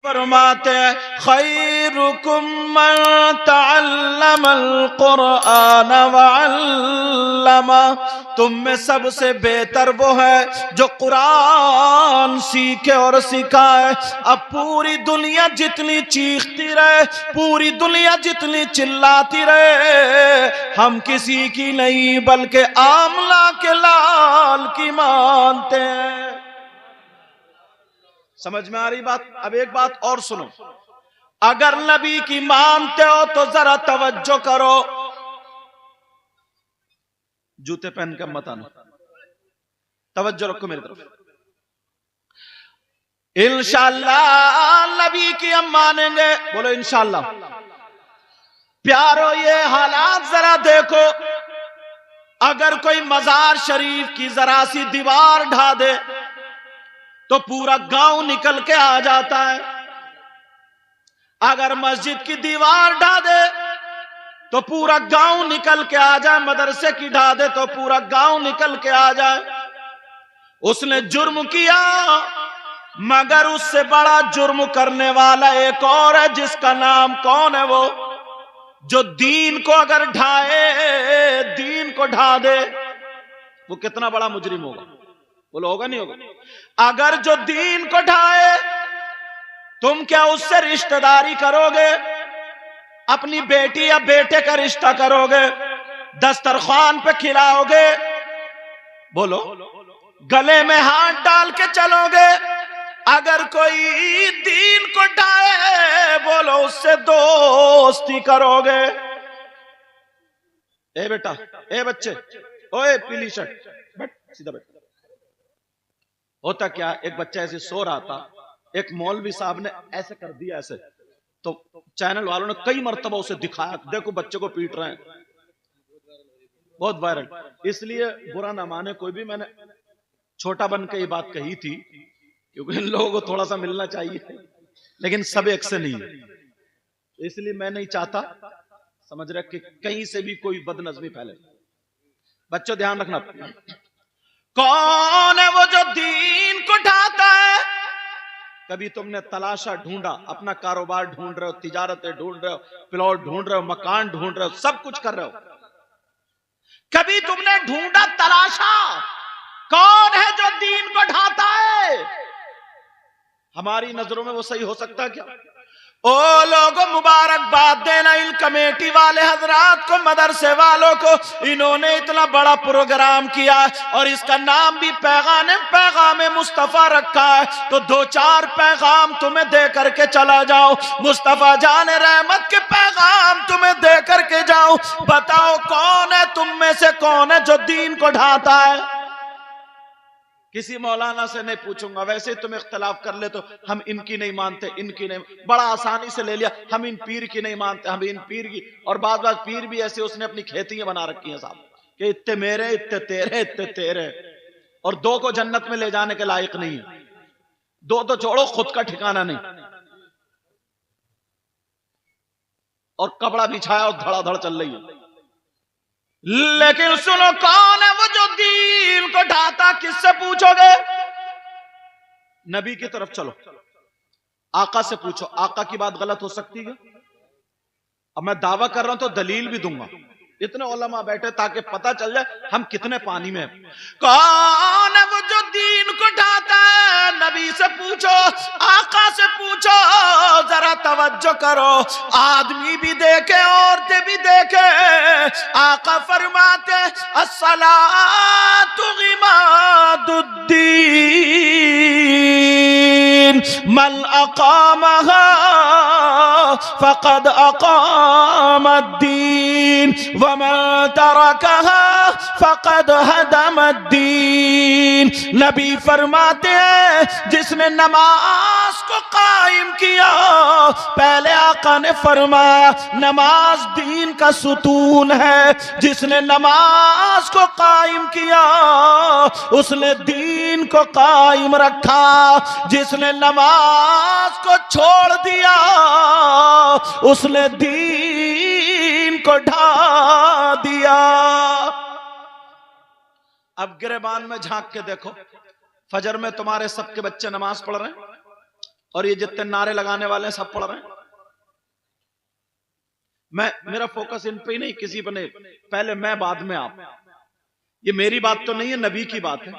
फरमाते हैं खैरुकुम मन तअल्लमल कुरआन व अल्लमा, तुम में सबसे बेहतर वो है जो कुरान सीखे और सिखाए। अब पूरी दुनिया जितनी चीखती रहे, पूरी दुनिया जितनी चिल्लाती रहे, हम किसी की नहीं बल्कि आमला के लाल की मानते हैं। समझ में आ रही बात? अब एक बात और सुनो, अगर नबी की मानते हो तो जरा तवज्जो करो। जूते पहन कर मत आना, तवज्जो रखो मेरी तरफ। इंशाअल्लाह नबी की हम मानेंगे, बोलो इंशाअल्लाह। प्यारो ये हालात जरा देखो, अगर कोई मजार शरीफ की जरा सी दीवार ढा दे तो पूरा गांव निकल के आ जाता है। अगर मस्जिद की दीवार ढा दे तो पूरा गांव निकल के आ जाए, मदरसे की ढा दे तो पूरा गांव निकल के आ जाए। उसने जुर्म किया, मगर उससे बड़ा जुर्म करने वाला एक और है, जिसका नाम कौन है? वो जो दीन को अगर ढाए, दीन को ढा दे, वो कितना बड़ा मुजरिम होगा? बोलो होगा नहीं होगा? अगर जो दीन को ढाए, तुम क्या उससे रिश्तेदारी करोगे? अपनी बेटी या बेटे का रिश्ता करोगे? दस्तरखान पे खिलाओगे? बोलो, गले में हाथ डाल के चलोगे? अगर कोई दीन को ढाए, बोलो उससे दोस्ती करोगे? ए बेटा, ए बच्चे, ओए पीली शर्ट, बैठ सीधा बैठ। होता क्या, एक बच्चा ऐसे सो रहा था, एक मौलवी साहब ने ऐसे कर दिया ऐसे, तो चैनल वालों ने कई मर्तबा उसे दिखाया, देखो बच्चे को पीट रहे हैं, बहुत वायरल। इसलिए बुरा ना माने कोई भी, मैंने छोटा बन के ये बात कही थी, क्योंकि इन लोगों को थोड़ा सा मिलना चाहिए, लेकिन सब एक से नहीं है, इसलिए मैं नहीं चाहता, समझ रहे, कि कहीं से भी कोई बदनजमी फैले। बच्चों ध्यान रखना, कौन है वो जो दीन को ढाता है? कभी तुमने तलाशा, ढूंढा, अपना कारोबार ढूंढ रहे हो, तिजारतें ढूंढ रहे हो, प्लॉट ढूंढ रहे हो, मकान ढूंढ रहे हो, सब कुछ कर रहे हो, कभी तुमने ढूंढा, तलाशा कौन है जो दीन को ढाता है? हमारी नजरों में वो सही हो सकता है क्या? ओ लोगों, मुबारकबाद देना इन कमेटी वाले हजरात को, मदरसे वालों को, इन्होंने इतना बड़ा प्रोग्राम किया और इसका नाम भी पैगाम मुस्तफा रखा है। तो दो चार पैगाम तुम्हें दे करके चला जाओ, मुस्तफा जान रहमत के पैगाम तुम्हें दे करके जाओ। बताओ कौन है तुम में से, कौन है जो दीन को ढाता है? किसी मौलाना से नहीं पूछूंगा, वैसे तुम इख्तलाफ कर ले तो हम इनकी नहीं मानते, इनकी नहीं, बड़ा आसानी से ले लिया, हम इन पीर की नहीं मानते, हम इन पीर की। और बाद पीर भी ऐसे उसने अपनी खेतियां बना रखी हैं साहब, कि इतने मेरे, इतने तेरे, इतने तेरे, और दो को जन्नत में ले जाने के लायक नहीं है। दो तो छोड़ो, खुद का ठिकाना नहीं, और कपड़ा बिछाया और धड़ाधड़ चल रही है। लेकिन सुनो, कौन है वो जो दीन को ढाता? किससे पूछोगे? नबी की तरफ चलो, आका से पूछो। आका की बात गलत हो सकती है? अब मैं दावा कर रहा हूं तो दलील भी दूंगा, इतने उलमा बैठे ताकि पता चल जाए हम कितने पानी में हैं। कौन है वो जो दीन को ढाता है? नबी से पूछो, आका से पूछो, जरा तवज्जो करो। आदमी भी देखे, औरतें भी देखे, आका फरमाते अस्सलातु इमादुद्दीन मन अकामहा फक़द अकामद्दीन वमन तरकहा फक़द हदमद्दीन। नबी फरमाते हैं जिसने नमाज को कायम किया, पहले आका ने फरमाया नमाज दीन का सुतून है, जिसने नमाज को कायम किया उसने दीन को कायम रखा, जिसने नमाज को छोड़ दिया उसने दीन को ढा दिया। अब गिरेबान में झांक के देखो, फजर में तुम्हारे सबके बच्चे नमाज पढ़ रहे हैं और ये जितने नारे लगाने वाले हैं सब पढ़ रहे हैं। मेरा फोकस इन पे ही नहीं, किसी पे नहीं, पहले मैं बाद में आप। ये मेरी बात तो नहीं है, नबी की बात है।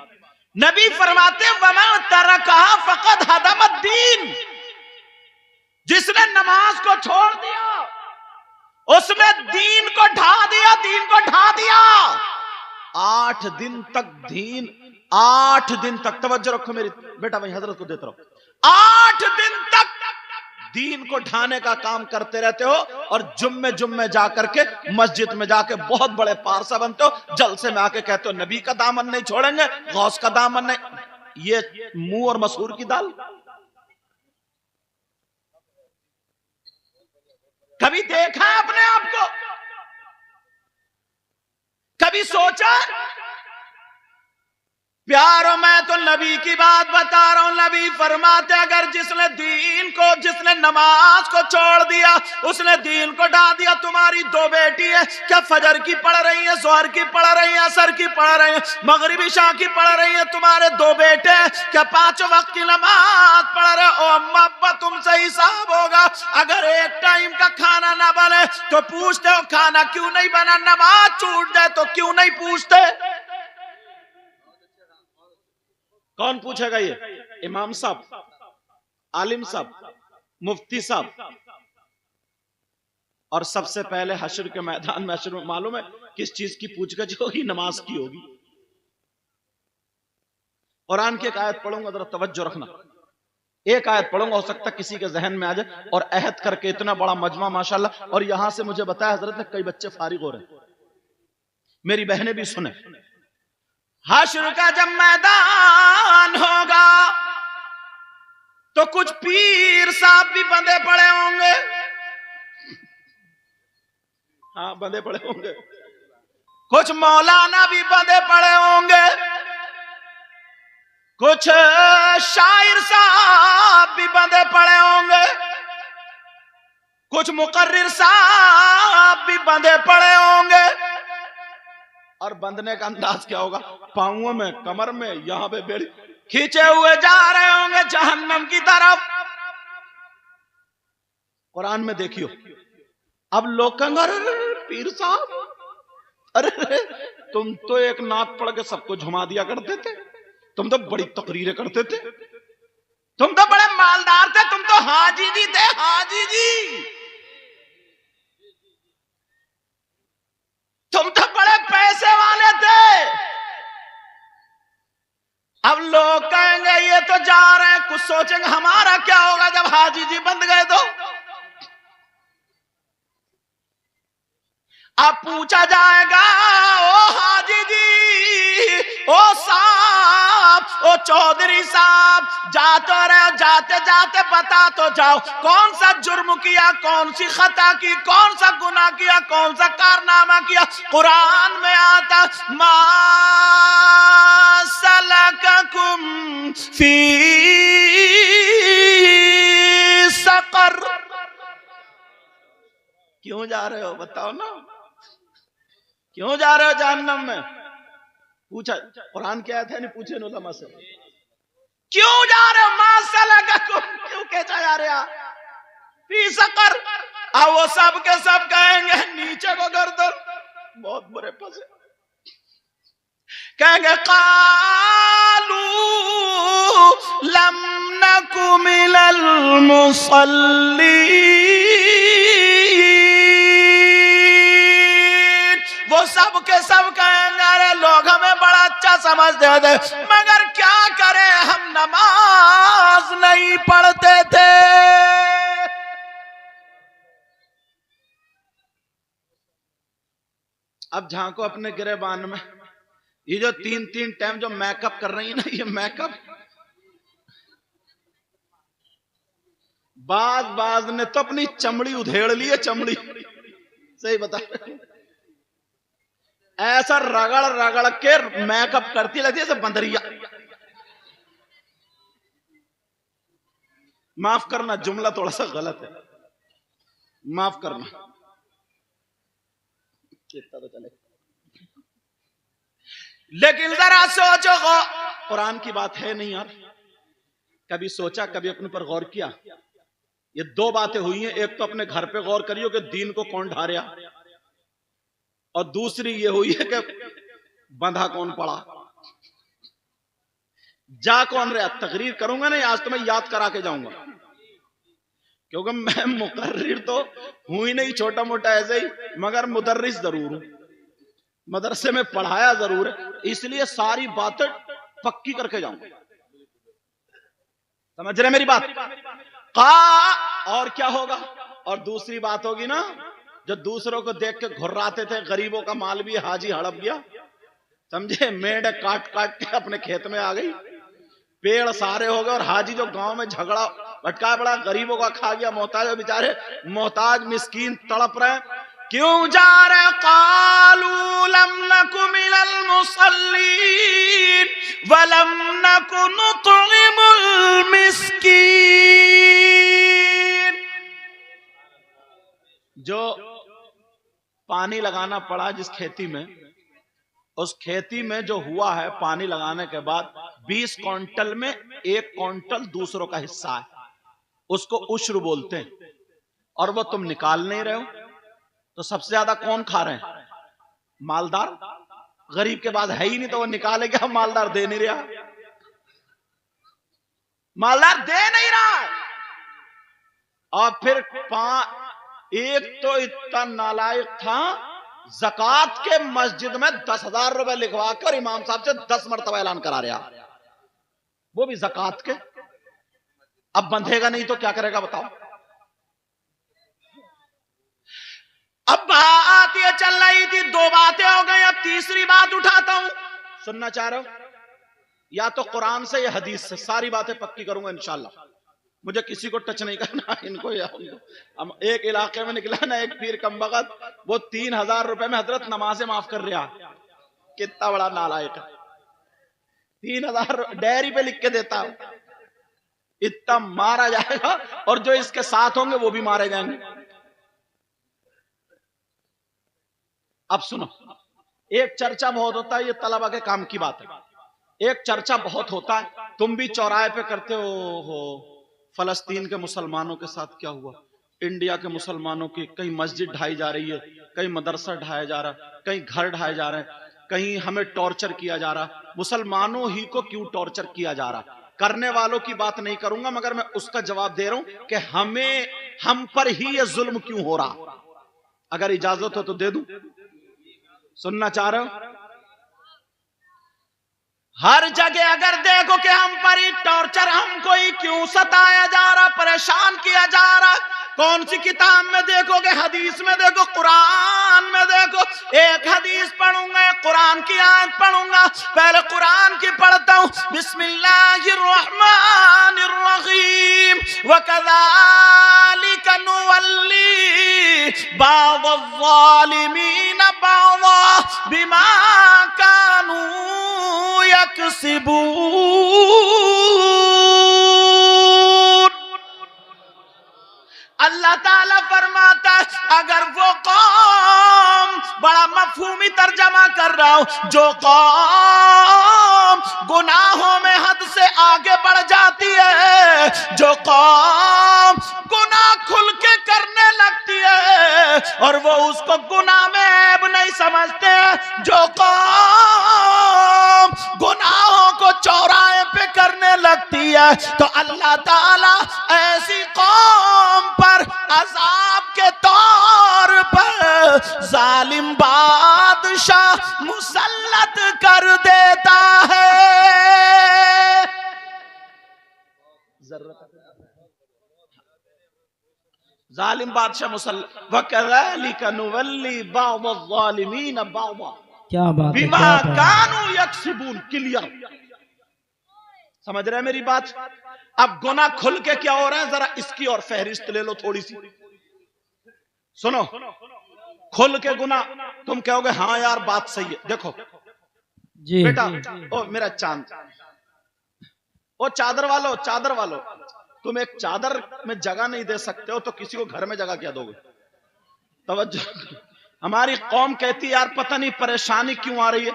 नबी फरमाते वमा तरका फकद हदमद्दीन, जिसने नमाज को छोड़ दिया उसने दीन को ढा दिया, दीन को ढा दिया। 8 दिन तक दीन, 8 दिन तक, तवज्जो रखो मेरी बेटा, वही हजरत को देते रहो। 8 दिन तक दीन को ढाने का काम करते रहते हो और जुम्मे जाकर के मस्जिद में जाके बहुत बड़े पारसा बनते हो, जलसे में आके कहते हो नबी का दामन नहीं छोड़ेंगे, गौस का दामन नहीं। ये मुंह और मसूर की दाल। कभी देखा है अपने आप को? कभी सोचा? प्यारो, मैं तो नबी की बात बता रहा हूं। नबी फरमाते अगर जिसने दीन को, जिसने नमाज को छोड़ दिया उसने दीन को ढा दिया। तुम्हारी 2 बेटी है, क्या फजर की पढ़ रही है, जोहर की पढ़ रही है, असर की पढ़ रही है, मगरिबी शाह की पढ़ रही है। तुम्हारे 2 बेटे क्या 5 वक्त की नमाज पढ़ रहे? ओ अम्मा अब्बा, तुमसे हिसाब होगा। अगर एक टाइम का खाना ना बने तो पूछते हो खाना क्यों नहीं बना? नमाज छूट जाए तो क्यों नहीं पूछते? कौन पूछेगा? ये इमाम साहब, आलिम साहब, मुफ्ती साहब। और सबसे पहले हश्र के मैदान में, हश्र में मालूम है किस चीज की पूछगछ होगी? नमाज की होगी। कुरान की एक आयत पढ़ूंगा, जरा तवज्जो रखना। एक आयत पढ़ूंगा, हो सकता किसी के जहन में आ जाए। और अहद करके इतना बड़ा मजमा माशाल्लाह। और यहां से मुझे बताया हजरत ने कई बच्चे फारिग हो रहे हैं, मेरी बहनें भी सुने। हश्र का जब मैदान होगा तो कुछ पीर साहब भी बंधे पड़े होंगे। हाँ, बंधे पड़े होंगे। कुछ मौलाना भी बंधे पड़े होंगे। कुछ शायर साहब भी बंधे पड़े होंगे। कुछ मुकर्रिर साहब भी बंधे पड़े होंगे। और बंधने का अंदाज क्या होगा? पांवों में, कमर में, यहां पे बेड़ी खींचे हुए जा रहे होंगे जहन्नम की तरफ। कुरान में देखियो, अब लोग कहेंगे अरे पीर साहब, अरे तुम तो एक नात पढ़ के सबको झुमा दिया करते थे, तुम तो बड़ी तकरीरें करते थे, तुम तो बड़े मालदार थे, तुम तो हाजी जी थे, हाजी जी, तुम तो बड़े पैसे वाले थे। अब लोग कहेंगे ये तो जा रहे हैं, कुछ सोचेंगे हमारा क्या होगा जब हाजी जी बंद गए तो। अब पूछा जाएगा ओ हाजी जी, ओ साहब, ओ चौधरी साहब, जाते जाते बता तो जाओ कौन सा जुर्म किया, कौन सी खता की, कौन सा गुनाह किया, कौन सा कारनामा किया? कुरान में आता मा सलककुम फी सकर। क्यों जा रहे हो बताओ ना, क्यों जा रहे हो जहन्नम में? पूछा, कुरान क्या है नहीं पूछे उलमा से, क्यों जा रहे हो? मा सलककुम, क्यों कैसा जा रहे हो फी सकर? अब वो सब के सब कहेंगे नीचे को गर्दन, बहुत बुरे फंसे। कहेंगे कालू लम नकु मिनल मुसल्लीन। वो सब के सब कहेंगे अरे लोग हमें बड़ा अच्छा समझते थे, मगर क्या करें हम नमाज नहीं पढ़ते थे। अब झांको अपने गिरेबान में, ये जो 3 टाइम जो मेकअप कर रही है ना, ये मेकअप बाज ने तो अपनी चमड़ी उधेड़ ली है, चमड़ी सही बता, ऐसा रगड़ के मेकअप करती लगती है जैसे बंदरिया। माफ करना, जुमला थोड़ा सा गलत है, माफ करना। तो चले, लेकिन जरा सोचो, कुरान की बात है नहीं यार। कभी सोचा, कभी अपने पर गौर किया? ये दो बातें हुई हैं। एक तो अपने घर पे गौर करियो कि दीन को कौन ढा रहा, और दूसरी ये हुई है कि बंधा कौन पड़ा, जा कौन रहा। तकरीर करूंगा नहीं आज तो मैं याद करा के जाऊंगा, क्योंकि मैं मुकर्रिर तो हूं ही नहीं, छोटा मोटा ऐसे ही, मगर मुदर्रिस जरूर हूं, मदरसे में पढ़ाया जरूर है, इसलिए सारी बातें पक्की करके जाऊंगा। समझ रहे मेरी बात? और क्या होगा? और दूसरी बात होगी ना, जो दूसरों को देख के घुर्राते थे, गरीबों का माल भी हाजी हड़प गया, समझे, मेढ काट काट के अपने खेत में आ गई, पेड़ सारे हो गए, और हाजी जो गांव में झगड़ा भटका पड़ा, गरीबों का खा गया, मोहताज बेचारे मोहताज मिस्कीन तड़प रहे, क्यों जा रहे? कालू लम नकु मिनल मुसल्लीन वलम नकु नुतइमुल मिस्कीन। जो पानी लगाना पड़ा जिस खेती में, उस खेती में जो हुआ है पानी लगाने के बाद 20 क्विंटल में 1 क्विंटल दूसरों का हिस्सा है, उसको उश्र बोलते हैं, और वो तुम निकाल नहीं रहे हो, तो सबसे ज्यादा कौन खा रहे हैं? मालदार। गरीब के पास है ही नहीं तो वो निकालेगा, मालदार दे नहीं रहा, मालदार दे नहीं रहा है। और फिर एक तो इतना नालायक था, ज़कात के मस्जिद में 10,000 रुपए लिखवा कर इमाम साहब से 10 मरतबा ऐलान करा रहा, वो भी ज़कात के। अब बंधेगा नहीं तो क्या करेगा बताओ? अब बात ये चल रही थी, 2 बातें हो गई, अब तीसरी बात उठाता हूं, सुनना चाह रहे हो? या तो कुरान से या हदीस से, सारी बातें पक्की करूंगा इंशाल्लाह, मुझे किसी को टच नहीं करना, इनको या उनको। हम एक इलाके में निकला ना, एक पीर कम बगत, वो 3,000 रुपए में हजरत नमाजें माफ कर रहा, कितना बड़ा नालायक है, 3,000 डायरी पे लिख के देता, इतना मारा जाएगा, और जो इसके साथ होंगे वो भी मारे जाएंगे। अब सुनो, एक चर्चा बहुत होता है, ये तलबा के काम की बात है, एक चर्चा बहुत होता है, तुम भी चौराहे पे करते हो, फलस्तीन के मुसलमानों के साथ क्या हुआ, इंडिया के मुसलमानों की कहीं मस्जिद ढाई जा रही है, कहीं मदरसा ढाया जा रहा है, कहीं घर ढाए जा रहे हैं, कहीं हमें टॉर्चर किया जा रहा। मुसलमानों ही को क्यों टॉर्चर किया जा रहा? करने वालों की बात नहीं करूंगा, मगर मैं उसका जवाब दे रहा हूं कि हम पर ही ये जुल्म क्यों हो रहा। अगर इजाजत हो तो दे दूं, सुनना चाह रहे हो? हर जगह अगर देखो कि हम पर ही टॉर्चर, हमको ही क्यों सताया जा रहा, परेशान किया जा रहा, कौन सी किताब में देखोगे, हदीस में देखो, कुरान में देखो। एक हदीस पढ़ूंगा, एक कुरान की आयत पढ़ूंगा। पहले कुरान की पढ़ता हूं, बिस्मिल्लाहिर्रहमानिर्रहीम, वकज़ालिका नुवल्ली बाज़-ज़ालिमीन बाज़ा बिमा कानू यक्सिबून। अल्लाह ताला फरमाता है, अगर वो कौम, बड़ा मफहूमी तर्जमा कर रहा हूं, जो कौम गुनाहों में हद से आगे बढ़ जाती है, जो कौम गुनाह खुल के करने लगती है और वो उसको गुनाह में ऐब नहीं समझते, जो कौम गुनाहों को चौराहे पे करने लगती है, तो अल्लाह ताला ऐसी कौम पर अज़ाब के तौर पर जालिम बादशाह मुसल्लत कर देता है। जालिम बादशाह मुसल्लत, वकज़ालिका नुवल्ली बाज़-ज़ालिमीन बाज़ा बिमा कानू यक्सिबून। क्लियर समझ रहे हैं मेरी बात? अब गुनाह खुल के क्या हो रहा है, जरा इसकी और फहरिस्त ले लो थोड़ी सी, सुनो। खुल के गुनाह, तुम कहोगे हाँ यार बात सही है। देखो जी बेटा, ओ मेरा चांद, ओ चादर वालो, तुम एक चादर में जगह नहीं दे सकते हो तो किसी को घर में जगह क्या दोगे? तवज्जो। हमारी कौम कहती है यार पता नहीं परेशानी क्यों आ रही है,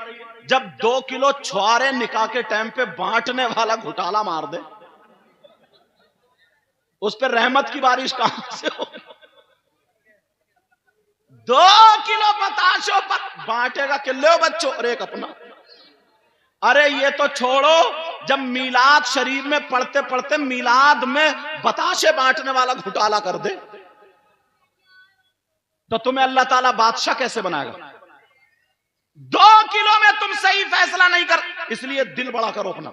जब 2 किलो छुआरे निकाह के टाइम पे बांटने वाला घोटाला मार दे, उस पर रहमत की बारिश कहां से हो? 2 किलो बताशों पर बांटेगा कि लो बच्चों और एक अपना। अरे ये तो छोड़ो, जब मीलाद शरीफ में पढ़ते पढ़ते मीलाद में बताशे बांटने वाला घोटाला कर दे तो तुम्हें अल्लाह ताला बादशाह कैसे बनाएगा? 2 किलो में तुम सही फैसला नहीं कर, इसलिए दिल बड़ा करो अपना।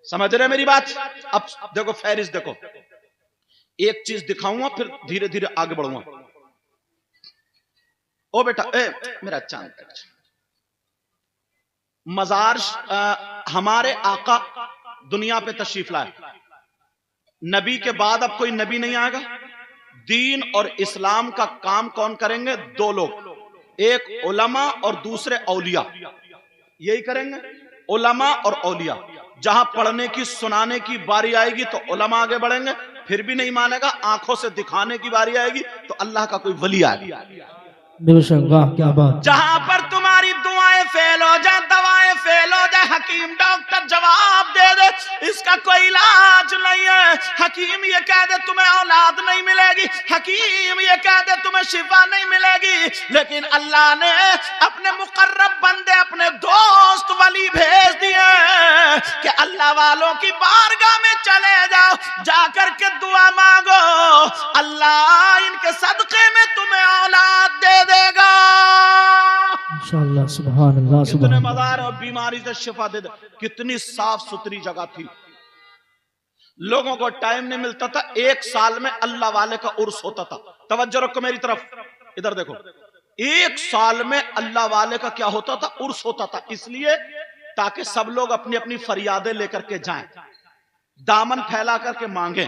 समझ रहे मेरी बात? अब देखो फहरिस्त देखो, एक चीज दिखाऊंगा फिर धीरे धीरे आगे बढ़ूंगा। ओ बेटा मेरा चांद, मजार हमारे आका दुनिया पे तशरीफ लाए, नबी के बाद अब कोई नबी नहीं आएगा। दीन और इस्लाम का काम कौन करेंगे? 2 लोग, एक उलमा और दूसरे औलिया। यही करेंगे, उलमा और औलिया। जहां पढ़ने की सुनाने की बारी आएगी तो उलमा आगे बढ़ेंगे, फिर भी नहीं मानेगा, आंखों से दिखाने की बारी आएगी तो अल्लाह का कोई वली आएगा। वाह क्या बात। जहां पर तुम्हारी दुआएं फेल हो जाए, दवाएं फेल हो जाए, हकीम डॉक्टर जवाब दे दे इसका कोई इलाज नहीं है, हकीम ये कह दे तुम्हें औलाद नहीं मिलेगी, हकीम ये कह दे तुम्हें शिफा नहीं मिलेगी, लेकिन अल्लाह ने अपने मुकर्रब बंदे, अपने दोस्त वली भेज दिए कि अल्लाह वालों की बारगाह में चले जाओ, जाकर के दुआ मांगो, अल्लाह इनके सदके में तुम्हें औलाद दे देगा। इंशाअल्लाह। सुभान अल्लाह। कितने मज़ार और बीमारी से शिफा दे दे। कितनी साफ सुथरी जगह थी, लोगों को टाइम नहीं मिलता था। 1 साल में अल्लाह वाले का उर्स होता था। तवज्जो रखो मेरी तरफ, इधर देखो। 1 साल में अल्लाह वाले का क्या होता था? उर्स होता था। इसलिए ताकि सब लोग अपनी अपनी फरियादें लेकर के जाएं, दामन फैला करके मांगे।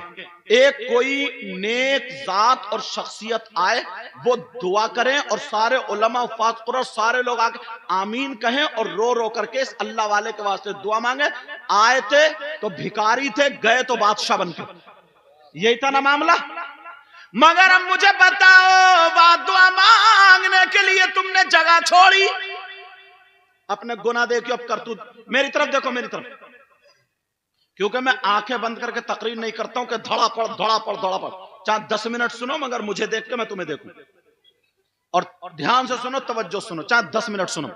एक कोई नेक जात और शख्सियत आए, वो दुआ करें और सारे उलमा फाक़ और सारे लोग आके आमीन कहें और रो रो करके इस अल्लाह वाले के वास्ते दुआ मांगे। आए थे तो भिखारी थे, गए तो बादशाह बनके। यही था ना मामला। मगर अब मुझे बताओ, दुआ मांगने के लिए तुमने जगह छोड़ी, अपने गुनाह देखियो, अब करतूत। मेरी तरफ देखो, मेरी तरफ, क्योंकि मैं आंखें बंद करके तकरीर नहीं करता हूं कि धड़ा पड़ धड़ा पड़ धड़ा पड़। चाहे 10 मिनट सुनो, मगर मुझे देख के मैं तुम्हें देखूं, और ध्यान से सुनो, तवज्जो सुनो, चाहे 10 मिनट सुनो।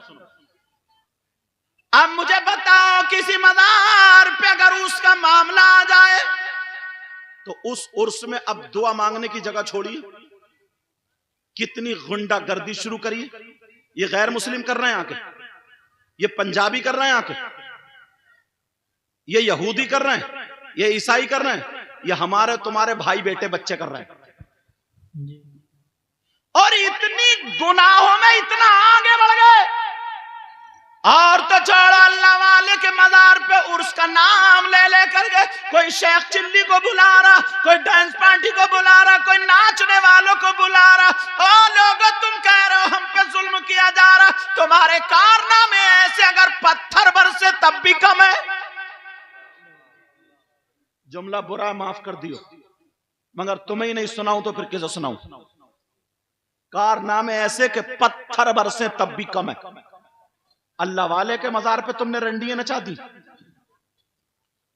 अब मुझे बताओ, किसी मज़ार पे अगर उसका मामला आ जाए तो उस उर्स में अब दुआ मांगने की जगह छोड़िए। कितनी गुंडागर्दी शुरू करिए। ये गैर मुस्लिम कर रहे हैं आके, ये पंजाबी कर रहे हैं आके, ये यहूदी कर रहे हैं, ये ईसाई कर रहे हैं, ये हमारे तुम्हारे भाई बेटे बच्चे कर रहे हैं। और इतनी गुनाहों में इतना आगे बढ़ गए। और तो छोड़ो, अल्लाह वाले के मज़ार पे उर्स का नाम ले ले करके कोई शेख चिल्ली को बुला रहा, कोई डांस पार्टी को बुला रहा, कोई नाचने वालों को बुला रहा। ओ लोगों, तुम कह रहे हो हम पे जुल्म किया जा रहा, तुम्हारे कारनामे ऐसे अगर पत्थर बरसे तब भी कम है। जुमला बुरा माफ कर दियो, मगर तुम्हें ही नहीं सुनाऊं तो फिर किसे सुनाऊं? कारनामे ऐसे कि पत्थर बरसे तब भी कम है। अल्लाह वाले के मजार पे तुमने रंडियां नचा दी,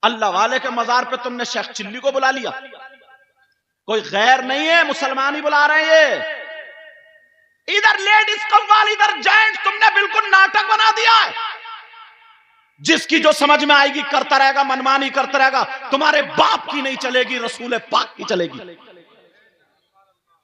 अल्लाह वाले के मजार पे तुमने शेख चिल्ली को बुला लिया। कोई गैर नहीं है, मुसलमान ही बुला रहे हैं। इधर लेडीज कव्वाल, इधर जेंट्स, तुमने बिल्कुल नाटक बना दिया है। जिसकी जो समझ में आएगी करता रहेगा, मनमानी करता रहेगा। तुम्हारे बाप की नहीं चलेगी, रसूल पाक की चलेगी।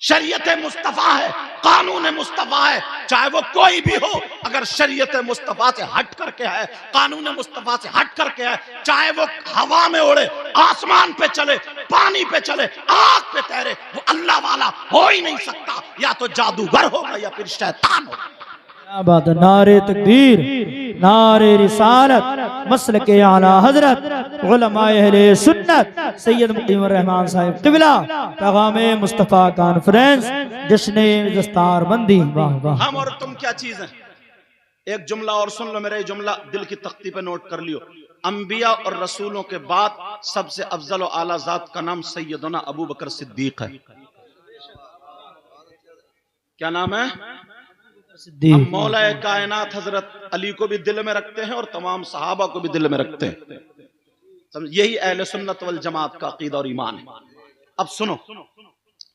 शरीयत मुस्तफा है, कानून मुस्तफा है, चाहे वो कोई भी हो। अगर शरीयत मुस्तफा से हट करके है, कानून मुस्तफा से हट करके है, चाहे वो हवा में उड़े, आसमान पे चले, पानी पे चले, आग पे तैरे, वो अल्लाह वाला हो ही नहीं सकता। या तो जादूगर होगा या फिर शैतान होगा। बात। नारे तकबीर, नारे रिसालत, मसलके आला हजरत, उलमाए अहले सुन्नत, सैयद मुकीमुर रहमान साहिब क़िबला, पैगामे मुस्तफ़ा कॉन्फ्रेंस, जश्न दस्तार बंदी। वाह वाह। हम और तुम क्या चीज है? एक जुमला और सुन लो, मेरे जुमला दिल की तख्ती पे नोट कर लियो। अंबिया और रसूलों के बाद सबसे अफजल और आला जात का नाम सैयदना अबू बकर सिद्दीक है। क्या नाम है? हम मौला कायनात हजरत अली को भी दिल में रखते हैं और तमाम सहाबा को भी दिल में रखते हैं। यही अहले सुन्नत वल जमात का अकीदा और ईमान है। अब सुनो,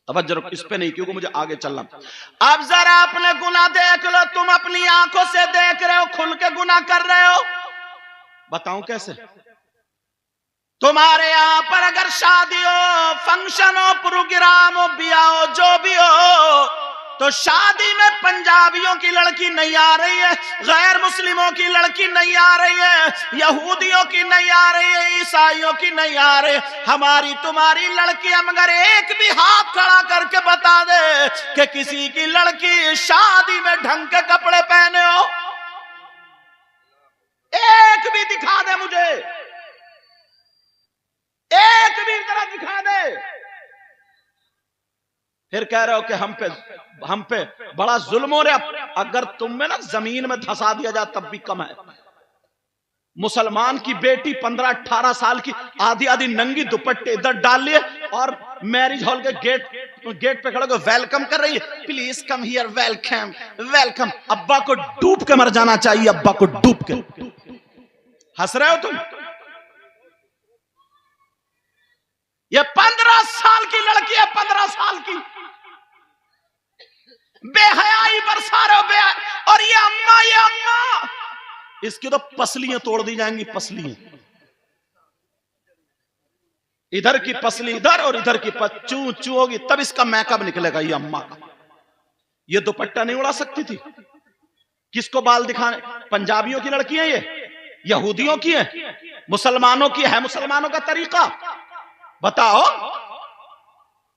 तवज्जो रखो इस पे नहीं, क्योंकि मुझे आगे चलना। अब जरा अपने गुनाह देख लो, तुम अपनी आंखों से देख रहे हो, खुल के गुनाह कर रहे हो। बताऊं कैसे? तुम्हारे यहां पर अगर शादी हो, फंक्शन हो, प्रोग्राम हो, ब्याह हो, जो भी हो, तो शादी में पंजाबियों की लड़की नहीं आ रही है, गैर मुस्लिमों की लड़की नहीं आ रही है, यहूदियों की नहीं आ रही है, ईसाइयों की नहीं आ रही। हमारी तुम्हारी लड़कियां मगर एक भी हाथ खड़ा करके बता दे कि किसी की लड़की शादी में ढंग के कपड़े पहने हो, एक भी दिखा दे मुझे, एक भी जरा दिखा दे। फिर कह रहे हो कि हम पे बड़ा जुल्म हो रहा। अगर तुम में ना जमीन में धंसा दिया जाए तब भी कम है। मुसलमान की बेटी 15-18 साल की आधी आधी नंगी दुपट्टे इधर डाल लिए और मैरिज हॉल के गेट पे खड़े होकर वेलकम कर रही है, please come here, welcome welcome. अब्बा को डूब के मर जाना चाहिए, अब्बा को डूब के। हंस रहे हो तुम? ये 15 साल की लड़की है, 15 साल की, बेहयाई बरसा रहे हो, और ये अम्मा, इसकी तो पसलियां तोड़ दी जाएंगी, पसलियां। इधर की पसली इधर और इधर की चू चू होगी, तब इसका मैकअप निकलेगा। ये अम्मा का ये दुपट्टा नहीं उड़ा सकती थी, किसको बाल दिखाने? पंजाबियों की लड़की है, ये यहूदियों की है, मुसलमानों की है। मुसलमानों का तरीका बताओ,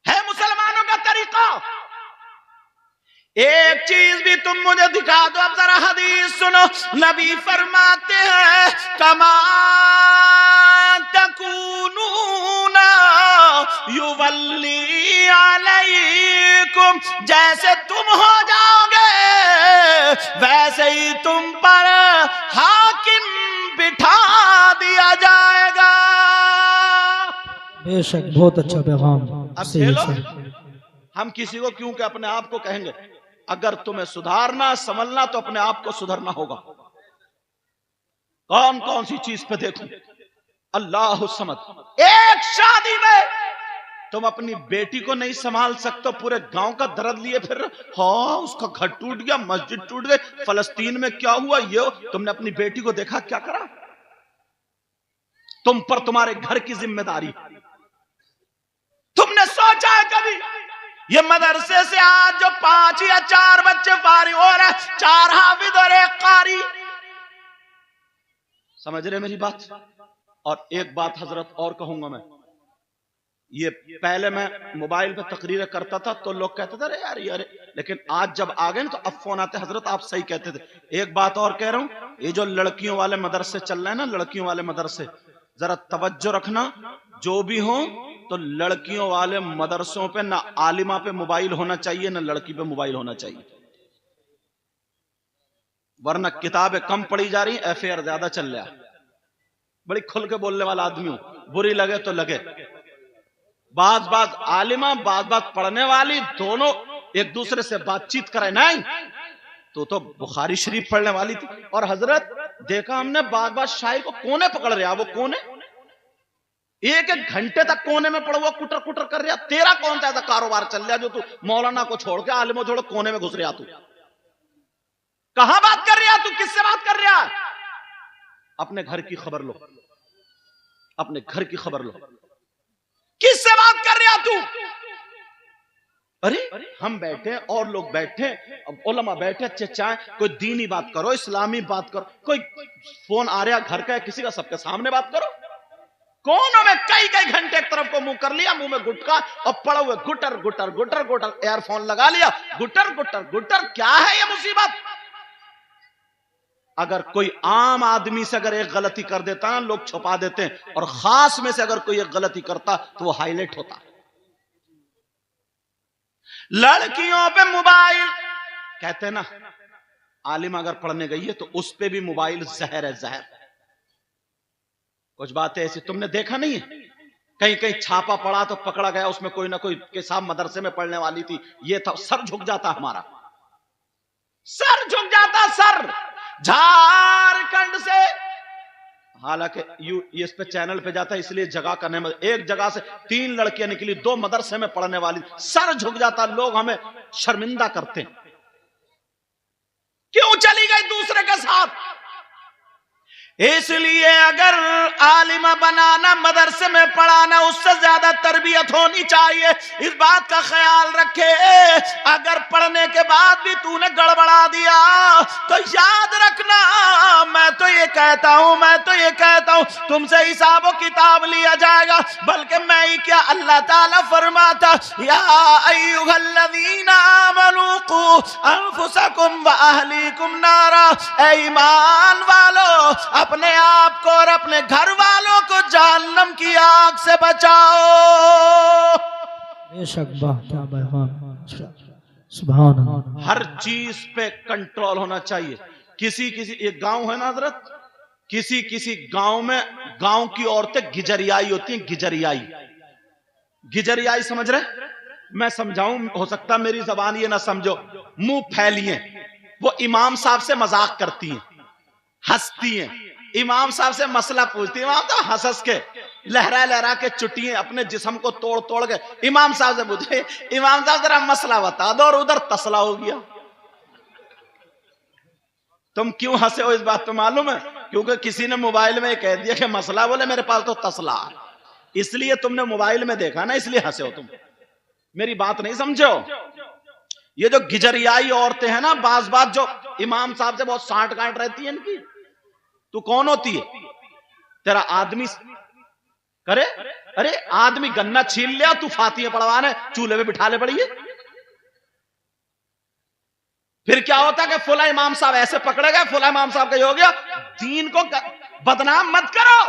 है मुसलमानों का तरीका? एक चीज भी तुम मुझे दिखा दो। अब जरा हदीस सुनो, नबी फरमाते हैं कमा तकूनूना युवल्ली अलैकुम, जैसे तुम हो जाओगे वैसे ही तुम पर हाकिम बिठा दिया जाएगा। बेशक बहुत अच्छा पैगाम। अब हम किसी को क्यों के अपने आप को कहेंगे? अगर तुम्हें सुधारना संभलना तो अपने आप को सुधरना होगा। कौन कौन सी चीज पे देखो, अल्लाह समझ। एक शादी में तुम अपनी बेटी को नहीं संभाल सकते, पूरे गांव का दर्द लिए फिर, हाँ उसका घर टूट गया, मस्जिद टूट गई, फलस्तीन में क्या हुआ, ये तुमने अपनी बेटी को देखा क्या करा? तुम पर तुम्हारे घर की जिम्मेदारी। तुमने सोचा है कभी ये मदरसे से आज जो 5 या 4 बच्चे फारिग हो रहे, 4 हाफिज और 1 कारी, समझ रहे मेरी बात? और एक बात हजरत और कहूंगा मैं, ये पहले मैं मोबाइल पे तकरीरें करता था तो लोग कहते थे अरे यार ये, लेकिन आज जब आ गए ना तो अब फोन आते, हजरत आप सही कहते थे। एक बात और कह रहा हूं, ये जो लड़कियों वाले मदरसे चल रहे हैं ना, लड़कियों वाले मदरसे, जरा तवज्जो रखना, जो भी हो तो लड़कियों वाले मदरसों पे ना आलिमा पे मोबाइल होना चाहिए, ना लड़की पे मोबाइल होना चाहिए, वरना किताबें कम पढ़ी जा रही, अफेयर ज्यादा चल रहा। बड़ी खुल के बोलने वाला आदमी हूं, बुरी लगे तो लगे। बाज आलिमा, बाज पढ़ने वाली, दोनों एक दूसरे से बातचीत करे, नहीं तो बुखारी शरीफ पढ़ने वाली थी। और हजरत देखा हमने बाज शायर को कोने पकड़ रहा, वो कोने 1-1 घंटे तक कोने में पड़ा हुआ कुटर कुटर कर रहा। तेरा कौन सा ऐसा कारोबार चल रहा जो तू मौलाना को छोड़ के, आलिमों छोड़ कोने में घुस रहा? तू कहां बात कर रहा? तू किससे बात कर रहा? अपने घर की खबर लो, अपने घर की खबर लो, किससे बात कर रहा तू? अरे हम बैठे और लोग बैठे, अब उलमा बैठे, चचाएं, कोई दीनी बात करो, इस्लामी बात करो, कोई फोन आ रहा घर का किसी का, सबके सामने बात करो। कोनों में कई घंटे एक तरफ को मुंह कर लिया, मुंह में गुटका और पड़े हुए गुटर गुटर गुटर गुटर, एयरफोन लगा लिया, गुटर गुटर गुटर। क्या है ये मुसीबत? अगर कोई आम आदमी से अगर एक गलती कर देता ना, लोग छुपा देते हैं, और खास में से अगर कोई एक गलती करता तो वो हाईलाइट होता। लड़कियों पे मोबाइल, कहते हैं ना आलिम अगर पढ़ने गई है तो उस पे भी मोबाइल जहर है, जहर। कुछ बातें ऐसी तुमने देखा नहीं है, कहीं कहीं छापा पड़ा तो पकड़ा गया, उसमें कोई ना कोई के साथ मदरसे में पढ़ने वाली थी, ये था, सर झुक जाता, हमारा सर झुक जाता। सर झारखंड से हालांकि ये इस पे चैनल पे जाता है इसलिए जगह का नहीं, एक जगह से 3 लड़कियां निकली, 2 मदरसे में पढ़ने वाली, सर झुक जाता, लोग हमें शर्मिंदा करते हैं। क्यों चली गई दूसरे के साथ? इसलिए अगर आलिमा बनाना, मदरसे में पढ़ाना, उससे ज्यादा तरबियत होनी चाहिए। इस बात का ख्याल रखे, अगर पढ़ने के बाद भी तूने गड़बड़ा दिया तो याद रखना, मैं तो ये कहता हूं तुमसे हिसाब किताब लिया जाएगा। बल्कि मैं ही क्या, अल्लाह ताला फरमाता, या अय्युहल्लज़ीना आमनू कू अनफुसकुम व अहलीकुम नारा, ऐ ईमान वालों, अपने आप को और अपने घर वालों को जहन्नम की आग से बचाओ। बेशक क्या बयान, सुभान अल्लाह। हर चीज पे कंट्रोल होना चाहिए। किसी एक गांव है ना हजरत, किसी गांव में गांव की औरतें गिजरियाई होती हैं। गिजरियाई समझ रहे? मैं समझाऊं, हो सकता मेरी जबान ये ना समझो, मुंह फैलिए। वो इमाम साहब से मजाक करती हैं, हंसती हैं, इमाम साहब से मसला पूछती है, इमाम तो हंस के लहरा के चुटिए अपने जिस्म को तोड़ के इमाम साहब से पूछे, इमाम साहब जरा मसला बता दो, और उधर तसला हो गया। तुम क्यों हंसे हो इस बात पे मालूम है? क्योंकि किसी ने मोबाइल में कह दिया कि मसला, बोले मेरे पास तो तसला, इसलिए तुमने मोबाइल में देखा ना, इसलिए हंसे हो तुम। मेरी बात नहीं समझो। ये जो गिजरियाई औरतें हैं ना, बाज जो इमाम साहब से बहुत साठ गांठ रहती है इनकी, तू कौन होती है? तेरा आदमी करे, अरे आदमी गन्ना छील लिया, तू फातिया पढ़वाने चूल्हे पे बिठा ले पड़ी है। फिर क्या होता कि फुला इमाम साहब ऐसे पकड़े गए, फुला इमाम साहब का ये हो गया। दीन को बदनाम मत करो।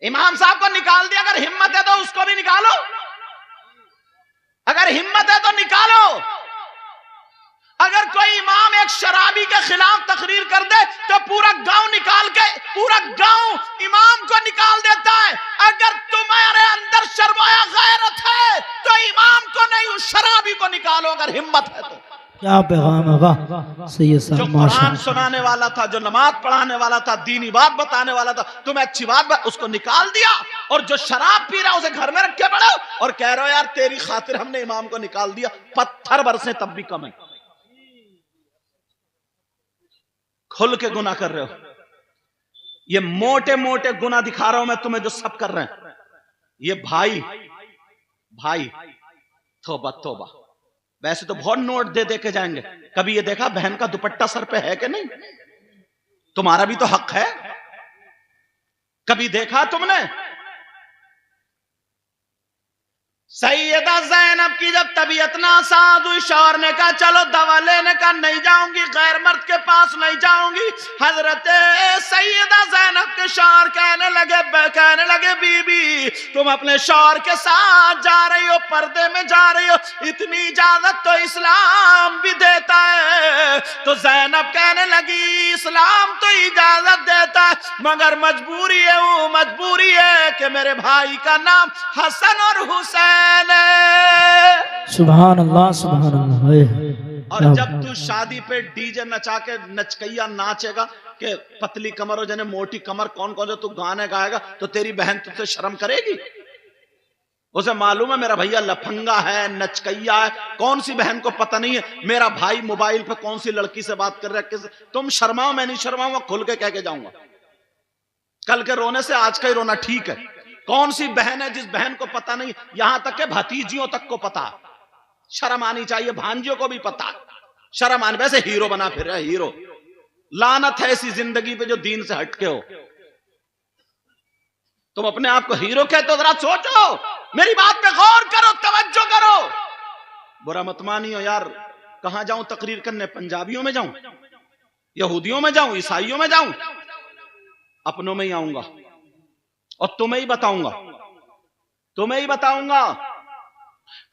इमाम साहब को निकाल दिया, अगर हिम्मत है तो उसको भी निकालो, अगर हिम्मत है तो निकालो। अगर कोई इमाम एक शराबी के खिलाफ तकरीर कर दे तो पूरा गांव निकाल के, पूरा गांव इमाम को निकाल देता है। अगर तुम्हारे अंदर शर्माया गैरत है तो इमाम को नहीं, उस शराबी को निकालो अगर हिम्मत है तो। क्या पैगाम है, वाह सैयद साहब। जो कुरान सुनाने वाला था, जो नमाज पढ़ाने वाला था, दीनी बात बताने वाला था, तुम्हें अच्छी बात उसको निकाल दिया। और जो शराब पी रहा उसे घर में रख के पड़ो और कह रहे हो यार तेरी खातिर हमने इमाम को निकाल दिया। पत्थर बरसे तब भी कम है। खुल के गुनाह कर रहे हो। ये मोटे मोटे गुनाह दिखा रहा हूं मैं तुम्हें, जो सब कर रहे हैं। ये भाई तौबा तौबा। वैसे तो बहुत नोट दे के जाएंगे। कभी ये देखा बहन का दुपट्टा सर पे है कि नहीं? तुम्हारा भी तो हक है। कभी देखा तुमने? सैयदा ज़ैनब की जब तबीयत नासाज हुई, शौहर ने कहा चलो दवा लेने का, नहीं जाऊंगी, गैर मर्द के पास नहीं जाऊंगी। हजरत सैयदा ज़ैनब के शौहर कहने लगे बीबी तुम अपने शौहर के साथ जा रही हो, पर्दे में जा रही हो, इतनी इजाजत तो इस्लाम भी देता है। तो ज़ैनब कहने लगी इस्लाम तो इजाजत देता है, मगर मजबूरी है कि मेरे भाई का नाम हसन और हुसैन। सुभान अल्लाह। और जब तू शादी पे डीजे नचा के नचकैया नाचेगा कि पतली कमर हो जाने मोटी कमर, कौन कौन जो तू गाने गाएगा, तो तेरी बहन तुझसे शर्म करेगी? उसे मालूम है मेरा भैया लफंगा है, नचकैया है। कौन सी बहन को पता नहीं है मेरा भाई मोबाइल पे कौन सी लड़की से बात कर रहा है? तुम शर्माओ, मैं नहीं शर्माऊंगा, खुल के कह के जाऊंगा। कल के रोने से आज का ही रोना ठीक है। कौन सी बहन है जिस बहन को पता नहीं? यहां तक के भतीजियों तक को पता। शर्म आनी चाहिए, भांजियों को भी पता। शर्म आने, वैसे हीरो बना फिर रहे, हीरो। लानत है ऐसी जिंदगी पे जो दीन से हटके हो। तुम अपने आप को हीरो कहते हो? जरा सोचो, मेरी बात पे गौर करो, तवज्जो करो। बुरा मत मानियो यार। कहां जाऊं तकरीर करने? पंजाबियों में जाऊं, यहूदियों में जाऊं, ईसाइयों में जाऊं? अपनों में ही आऊंगा और तुम्हें ही बताऊंगा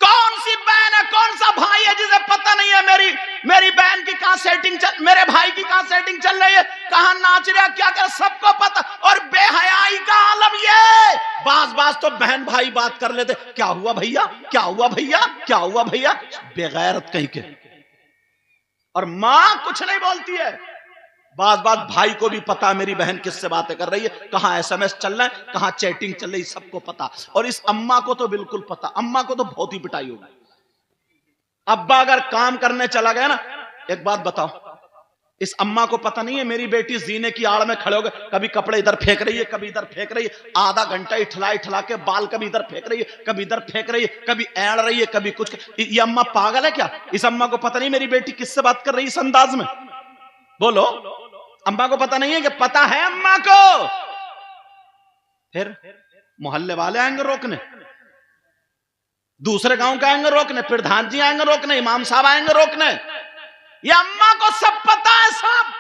कौन सी बहन है, कौन सा भाई है जिसे पता नहीं है मेरी बहन की कहां सेटिंग मेरे भाई की कहां सेटिंग चल रही है, कहां नाच रहा, क्या कर, सबको पता। और बेहयाई का आलम ये, बाज तो बहन भाई बात कर लेते, क्या हुआ भैया, क्या हुआ भैया, क्या हुआ भैया, बेगैरत कहीं के। और मां कुछ नहीं बोलती है। बात बात भाई को भी पता मेरी बहन किससे बातें कर रही है, कहां एसएमएस चल रहा है, कहां चैटिंग चल रही, सबको पता। और इस अम्मा को तो बिल्कुल पता, अम्मा को तो बहुत ही पिटाई होगी। अब्बा अगर काम करने चला गया ना, एक बात बताओ, इस अम्मा को पता नहीं है मेरी बेटी जीने की आड़ में खड़े हो गए, कभी कपड़े इधर फेंक रही है, कभी इधर फेंक रही है, आधा घंटा इठला के बाल कभी इधर फेंक रही है, कभी इधर फेंक रही है, कभी एड़ रही है, कभी कुछ। ये अम्मा पागल है क्या? इस अम्मा को पता नहीं मेरी बेटी किससे बात कर रही है इस अंदाज में? बोलो, अम्मा को पता नहीं है? कि पता है अम्मा को। फिर मोहल्ले वाले आएंगे रोकने, दूसरे गांव के आएंगे रोकने, प्रधान जी आएंगे रोकने, इमाम साहब आएंगे रोकने। ये अम्मा को सब पता है, सब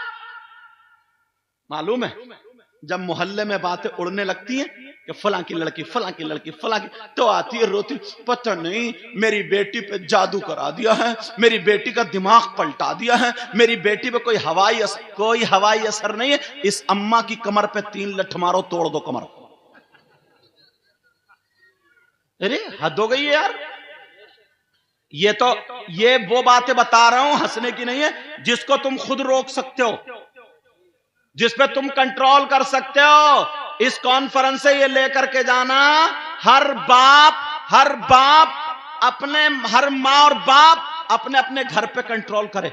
मालूम है। जब मोहल्ले में बातें उड़ने लगती हैं कि फलां की लड़की, फलां की लड़की, फलां की, तो आती है रोती, पता नहीं मेरी बेटी पे जादू करा दिया है, मेरी बेटी का दिमाग पलटा दिया है, मेरी बेटी पे कोई हवाई असर नहीं है। इस अम्मा की कमर पे 3 लठ मारो, तोड़ दो कमर। अरे हद हो गई है यार। ये वो बातें बता रहा हूं, हंसने की नहीं है, जिसको तुम खुद रोक सकते हो, जिस पे तुम कंट्रोल कर सकते हो। इस कॉन्फ्रेंस से ये लेकर के जाना, हर बाप अपने, हर माँ और बाप अपने अपने घर पे कंट्रोल करे।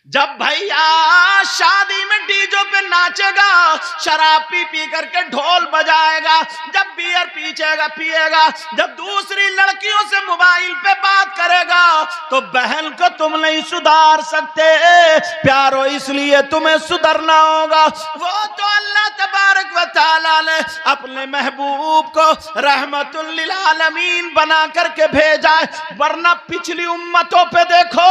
जब भैया शादी में डीजो पे नाचेगा, शराब पी करके ढोल बजाएगा, जब बियर पिएगा, जब दूसरी लड़कियों से मोबाइल पे बात करेगा, तो बहन को तुम नहीं सुधार सकते प्यारो, इसलिए तुम्हें सुधरना होगा। वो तो अल्लाह तबारक व तआला ने अपने महबूब को रहमतुल लिल आलमीन बना करके भेजा है, वरना पिछली उम्मतों पे देखो,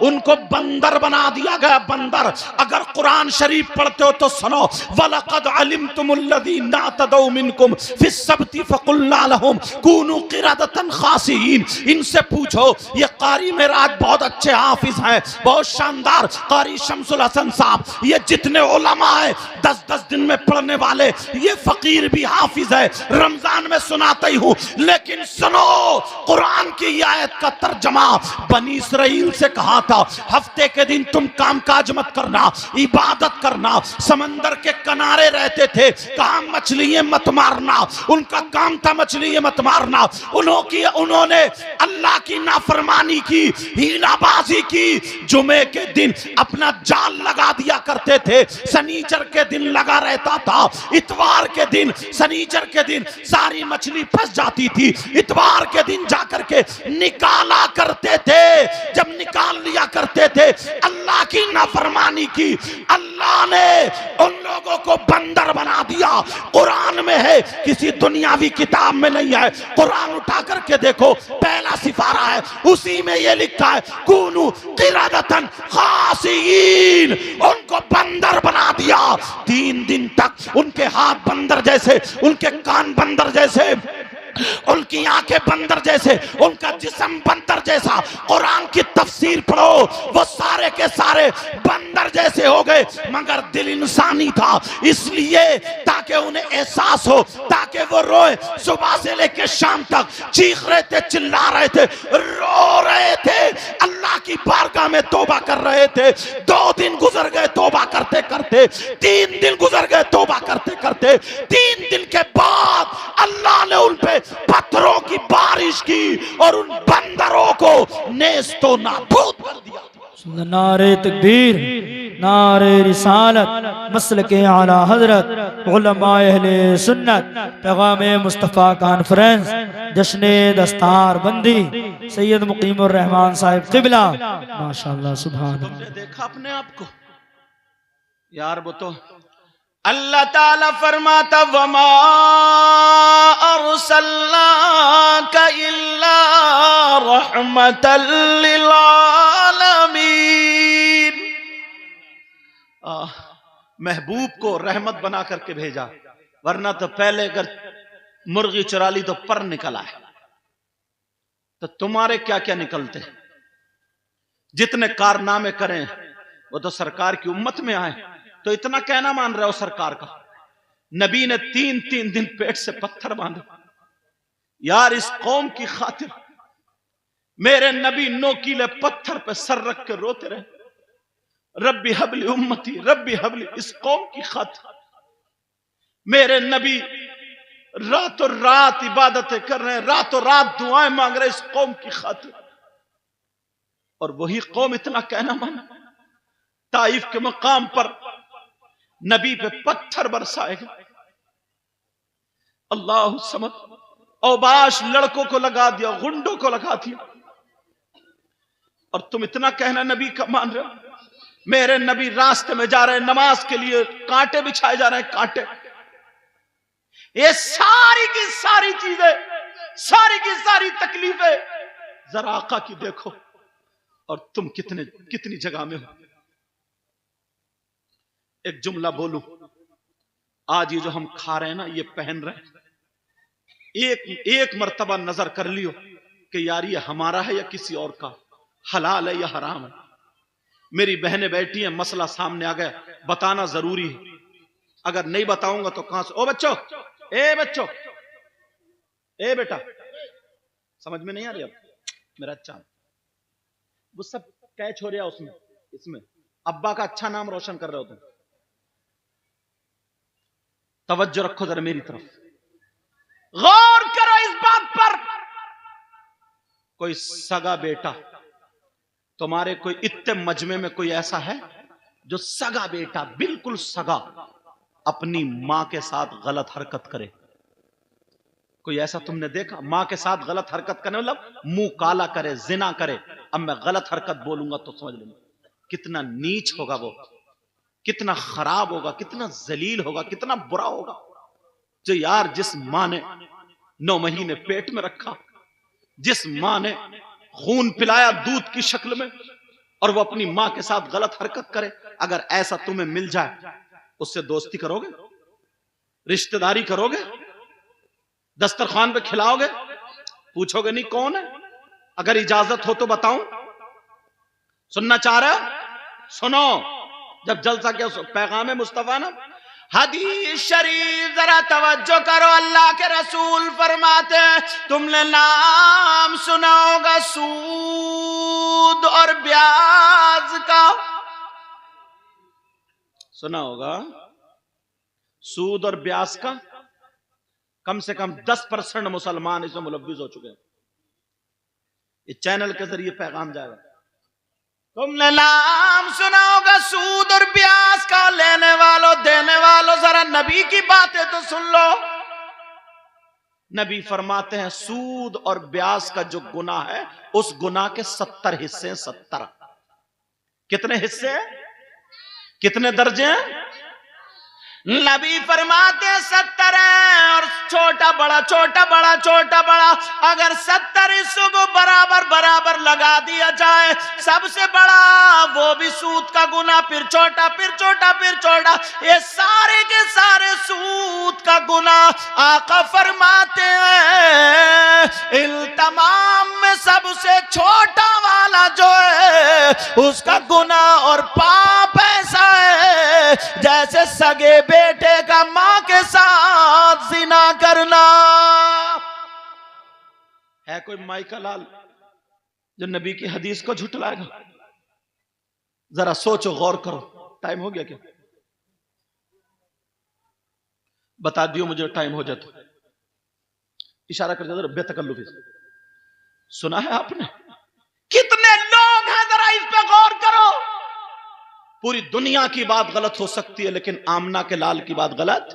उनको बंदर बना दिया गया, बंदर। अगर कुरान शरीफ पढ़ते हो तो सुनो, वलक़द अलिमतुमुल्लज़ीना तदऊ मिनकुम फिस्सब्ति फ़क़ुलना लहुम कूनू क़िरदतन ख़ासिईन। इनसे पूछो, ये कारी मेराज बहुत अच्छे हाफिज हैं, बहुत शानदार कारी शम्सुल हसन साहब, ये जितने उलमा है 10-10 दिन में पढ़ने वाले, ये फकीर भी हाफिज है, रमजान में सुनाता ही हूं। लेकिन सुनो, कुरान की आयत का तर्जमा बनी इसराइल से कहा था, हफ्ते के दिन तुम काम काज मत करना, इबादत करना। समंदर के किनारे रहते थे, कहा मछलियां मत मारना, उनका काम था मछलियां मत मारना। उन्होंने अल्लाह की नाफरमानी की, हीलाबाजी की। जुमे के दिन अपना जाल लगा दिया करते थे, शनिचर के दिन लगा रहता था, इतवार के दिन, शनिचर के दिन सारी मछली फंस जाती थी, इतवार के दिन जाकर के निकाला करते थे। जब निकाल लिया करते थे, अल्लाह की नाफरमानी की, अल्लाह ने उन लोगों को बंदर बना दिया। कुरान में है, किसी दुनियावी किताब में नहीं है। कुरान उठा करके देखो, पहला सिफारा है, उसी में ये लिखा है, कूनू क़िरदतन ख़ासिईन। उनको बंदर बना दिया। 3 दिन तक उनके हाथ बंदर जैसे, उनके कान बंदर जैसे, उनकी आंखें बंदर जैसे, उनका जिस्म बंदर जैसा। कुरान की तफसीर पढ़ो, वो सारे के सारे बंदर जैसे हो गए, मगर दिल इंसानी था, इसलिए ताकि उन्हें एहसास हो, ताकि वो रोए। सुबह से लेकर शाम तक चीख रहे थे, चिल्ला रहे थे, रो रहे थे, अल्लाह की बारगाह में तौबा कर रहे थे। 2 दिन गुजर गए तौबा करते करते, 3 दिन गुजर गए तौबा करते करते। 3 दिन के बाद अल्लाह ने उन पे पत्थरों की बारिश की और उन बंदरों को नेस्तो नाबूद कर दिया। नारे तकबीर, नारे रिसालत, मसलके आला हजरत, उलमाए अहले सुन्नत, पैगामे मुस्तफ़ा कॉन्फ्रेंस, जश्ने दस्तार बंदी, सैयद मुकीमुर रहमान साहिब क़िबला। माशाअल्लाह, सुभान अल्लाह। तुमने देखा अपने आप को यार? वो तो अल्लाह ताला फरमाता, वमा अरसलनाका इल्ला रहमतल लिल आलमीन। महबूब को रहमत बना करके भेजा, वरना तो पहले अगर मुर्गी चुरा ली तो पर निकला है, तो तुम्हारे क्या क्या निकलते। जितने कारनामे करें वो तो सरकार की उम्मत में आए, तो इतना कहना मान रहे हो सरकार का? नबी ने 3-3 दिन पेट से पत्थर बांधे यार इस कौम की खातिर। मेरे नबी नोकीले पत्थर पे सर रख के रोते रहे, रब्बी हबली उम्मती, रब्बी हबली, इस कौम की खत। मेरे नबी रातों रात इबादतें कर रहे हैं, रातों रात दुआएं मांग रहे हैं, इस कौम की खत। और वही कौम इतना कहना माना, ताइफ के मकाम पर नबी पे पत्थर बरसाएगा। अल्लाह समझ, औबाश लड़कों को लगा दिया, गुंडों को लगा दिया, और तुम इतना कहना नबी का मान रहे हो। मेरे नबी रास्ते में जा रहे हैं नमाज के लिए, कांटे बिछाए जा रहे हैं, कांटे। ये सारी की सारी चीजें, सारी की सारी तकलीफें जरा आका की देखो, और तुम कितनी जगह में हो। एक जुमला बोलूं, आज ये जो हम खा रहे हैं ना, ये पहन रहे हैं, एक मर्तबा नजर कर लियो कि यार ये हमारा है या किसी और का, हलाल है या हराम है। मेरी बहनें बैठी हैं, मसला सामने आ गया, बताना जरूरी है। अगर नहीं बताऊंगा तो कहां से, ओ बच्चों, ए बच्चों, ए बेटा, समझ में नहीं आ रही अब मेरा अच्छा, वो सब कैच हो रहा है उसमें, इसमें अब्बा का अच्छा नाम रोशन कर रहे हो तुम। तवज्जो रखो जरा मेरी तरफ, गौर करो इस बात पर। कोई सगा बेटा तुम्हारे, कोई इत्ते मजमे में कोई ऐसा है जो सगा बेटा, बिल्कुल सगा, अपनी मां के साथ गलत हरकत करे? कोई ऐसा तुमने देखा? मां के साथ गलत हरकत करने मतलब मुंह काला करे, जिना करे। अब मैं गलत हरकत बोलूंगा तो समझ लेना कितना नीच होगा वो, कितना खराब होगा, कितना जलील होगा, कितना बुरा होगा। जो यार, जिस मां ने 9 महीने पेट में रखा, जिस मां ने खून पिलाया दूध की शक्ल में, और वो अपनी मां के साथ गलत हरकत करे, अगर ऐसा तुम्हें मिल जाए, उससे दोस्ती करोगे? रिश्तेदारी करोगे? दस्तरखान पे खिलाओगे? पूछोगे नहीं कौन है? अगर इजाजत हो तो बताऊं? सुनना चाह रहे हो? सुनो, जब जलसा क्या पैगाम मुस्तफा ना, हदीस शरीफ जरा तवज्जो करो। अल्लाह के रसूल फरमाते हैं, तुमने नाम सुना होगा सूद और ब्याज का, सुना होगा सूद और ब्याज का। कम से कम 10% मुसलमान इसमें मुलव्विस हो चुके हैं। इस चैनल के जरिए पैगाम जाएगा। तुमने नाम सुना होगा सूद और ब्याज का। लेने वालों, देने वालों, जरा नबी की बातें तो सुन लो। नबी फरमाते हैं सूद और ब्याज का जो गुनाह है, उस गुनाह के 70 हिस्से हैं। 70 कितने हिस्से हैं? कितने दर्जे हैं? नबी फरमाते हैं 70 है, और छोटा बड़ा, छोटा बड़ा, छोटा बड़ा, अगर 70 हिस्सों को बराबर बराबर लगा दिया जाए, सबसे बड़ा वो भी सूद का गुना, फिर छोटा, फिर छोटा, फिर छोटा, ये सारे के सारे सूद का गुना। आका फरमाते हैं इन तमाम में सबसे छोटा वाला जो है, उसका गुना और पाप ऐसा है जैसे सगे बेटे का मां के साथ जिना करना। है कोई माई का लाल जो नबी की हदीस को झुठलाएगा? जरा सोचो, गौर करो। टाइम हो गया क्या? बता दियो मुझे, टाइम हो जाए तो इशारा कर दो बेतकल्लुफी से। सुना है आपने? कितने लोग हैं, जरा इस पे गौर करो। पूरी दुनिया की बात गलत हो सकती है, लेकिन आमना के लाल की बात गलत।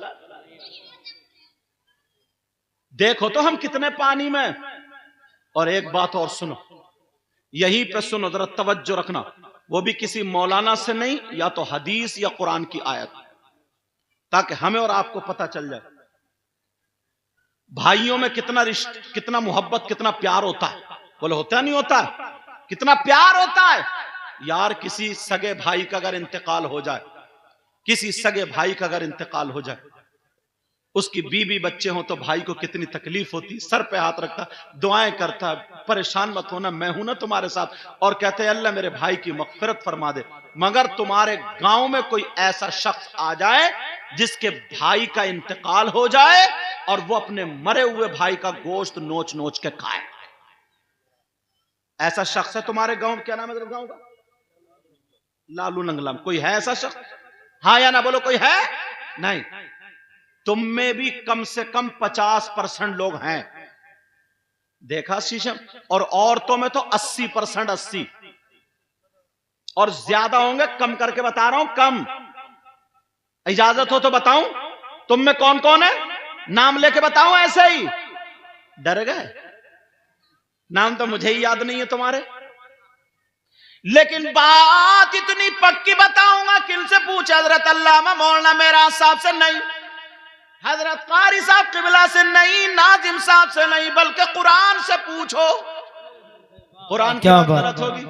देखो तो हम कितने पानी में। और एक बात और सुनो, यहीं पे सुनो, जरा तवज्जो रखना। वो भी किसी मौलाना से नहीं, या तो हदीस या कुरान की आयत, ताकि हमें और आपको पता चल जाए भाइयों में कितना रिश्ता, कितना मोहब्बत, कितना प्यार होता है। बोले होता नहीं होता? कितना प्यार होता है यार। किसी सगे भाई का अगर इंतकाल हो जाए, किसी सगे भाई का अगर इंतकाल हो जाए, उसकी बीवी बच्चे हो तो भाई को कितनी तकलीफ होती। सर पे हाथ रखता, दुआएं करता, परेशान मत होना, मैं हूं ना तुम्हारे साथ, और कहते हैं अल्लाह मेरे भाई की मगफिरत फरमा दे। मगर तुम्हारे गांव में कोई ऐसा शख्स आ जाए जिसके भाई का इंतकाल हो जाए, और वो अपने मरे हुए भाई का गोश्त नोच नोच के खाए। ऐसा शख्स है तुम्हारे गांव? क्या नाम है गांव का? लालू नंगलम कोई है ऐसा शख्स? हाँ या ना बोलो, कोई है? नहीं। तुम में भी कम से कम 50% लोग हैं, देखा शीशम। और औरतों में तो 80%, 80 और ज्यादा होंगे। कम करके बता रहा हूं, कम। इजाजत हो तो बताऊं तुम में कौन कौन है? नाम लेके बताऊं ऐसे ही? डर गए? नाम तो मुझे ही याद नहीं है तुम्हारे, लेकिन बात इतनी पक्की बताऊंगा। किल से पूछ हजरत अल्लामा मौलाना मेरा साहब से नहीं, हजरत कारी साहब किबला से नहीं, नाजिम साहब से नहीं, बल्कि कुरान से पूछो। कुरान की बात गलत होगी?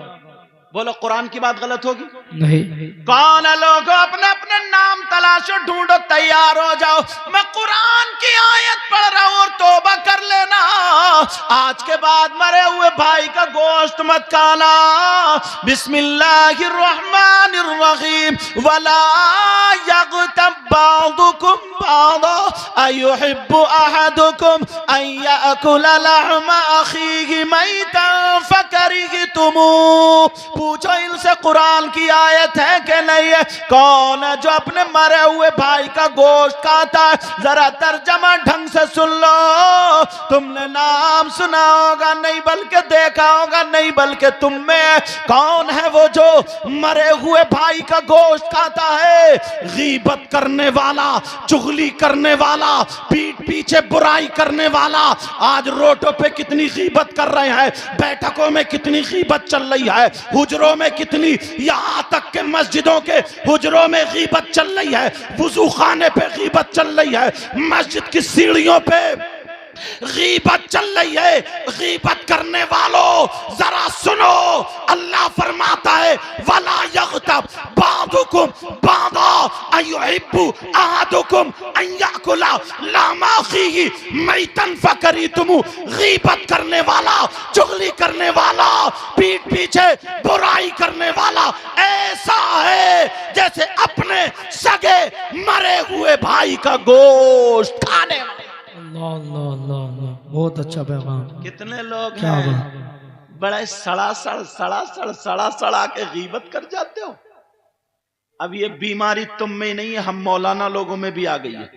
बोलो, कुरान की बात गलत होगी? नहीं। कौन है लोग? अपने अपने नाम तलाशो, ढूंढो, तैयार हो जाओ। मैं कुरान की आयत पढ़ रहा हूं और तौबा कर लेना। आज के बाद मरे हुए भाई का गोश्त मत खाना। बिस्मिल्लाहिर्रहमानिर्रहीम। वला यग़तब बादुकुम बादा अयुहिब्बु अहदुकुम अन याकुल लहमा अखीहि मैतन फकरिहतुमूह। पूछो इनसे कुरान की आयत है कि नहीं है? कौन है जो अपने मरे हुए भाई का गोश्त खाता है? जरा तर्जमा ढंग से सुन लो। तुमने नाम सुना होगा नहीं, बल्कि देखा होगा नहीं, बल्कि तुम में कौन है वो जो मरे हुए भाई का गोश्त खाता है? गीबत करने वाला, चुगली करने वाला, पीठ पीछे बुराई करने वाला। आज रोडों पे कितनी गीबत कर रहे हैं, बैठकों में कितनी गीबत चल रही है, हुजरों में कितनी, यहां तक के मस्जिदों के हुजरों में गीबत चल रही है, वुजू खाने पे गीबत चल रही है, मस्जिद की सीढ़ियों पे गीबत चल रही है। गीबत करने वालों जरा सुनो, अल्लाह फरमाता है वला यग़तब बादुकुम बादा अयुहिब्बु अहदुकुम अन याकुला लहमा अखीहि मैतन फकरिहतुमूह। गीबत करने वाला, चुगली करने वाला, पीठ पीछे बुराई करने वाला ऐसा है जैसे अपने सगे मरे हुए भाई का गोश्त खाने वाला। अल्लाह अल्लाह अल्लाह अल्लाह, बहुत अच्छा पैगाम। कितने लोग क्या हैं बात। बड़ा सड़ा के गीबत कर जाते हो। अब ये बीमारी तुम में नहीं है, हम मौलाना लोगों में भी आ गई है।